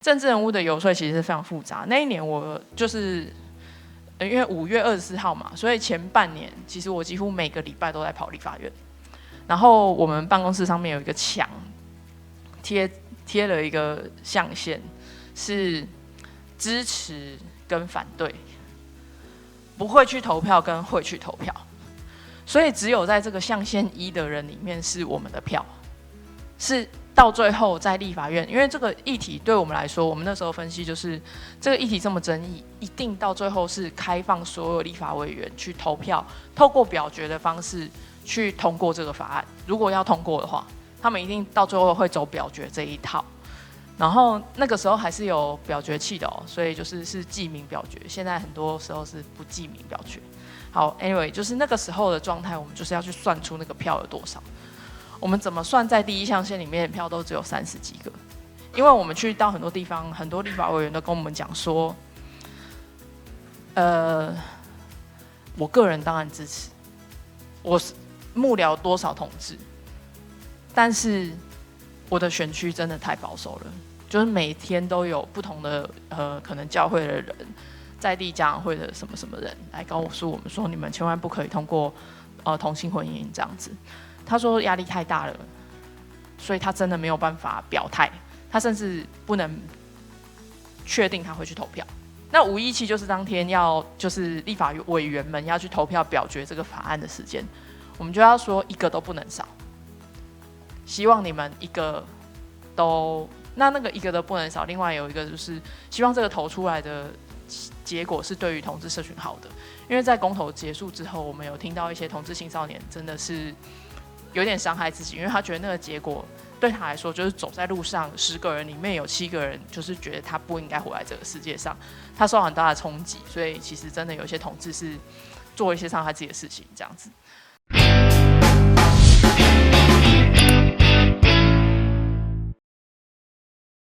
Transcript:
政治人物的游说其实是非常复杂。那一年我就是因为5月24号嘛，所以前半年其实我几乎每个礼拜都在跑立法院。然后我们办公室上面有一个墙，贴了一个象限，是支持跟反对，不会去投票跟会去投票。所以只有在这个象限1的人里面是我们的票，是到最后在立法院，因为这个议题对我们来说，我们那时候分析就是这个议题这么争议，一定到最后是开放所有立法委员去投票，透过表决的方式去通过这个法案。如果要通过的话，他们一定到最后会走表决这一套。然后那个时候还是有表决器的哦，所以是记名表决。现在很多时候是不记名表决。好 ，anyway， 就是那个时候的状态，我们就是要去算出那个票有多少。我们怎么算，在第一象限里面的票都只有30几个，因为我们去到很多地方，很多立法委员都跟我们讲说，我个人当然支持，我幕僚多少同志，但是我的选区真的太保守了，就是每天都有不同的可能教会的人，在地家长会的什么什么人来告诉我们说，你们千万不可以通过同性婚姻这样子。他说压力太大了，所以他真的没有办法表态，他甚至不能确定他会去投票。那517就是当天就是立法委员们要去投票表决这个法案的时间，我们就要说一个都不能少，希望你们一个都那个一个都不能少。另外有一个就是希望这个投出来的结果是对于同志社群好的，因为在公投结束之后，我们有听到一些同志青少年真的是有点伤害自己，因为他觉得那个结果对他来说就是走在路上10个人里面有7个人就是觉得他不应该活在这个世界上，他受到很大的冲击，所以其实真的有一些同志是做一些伤害自己的事情这样子。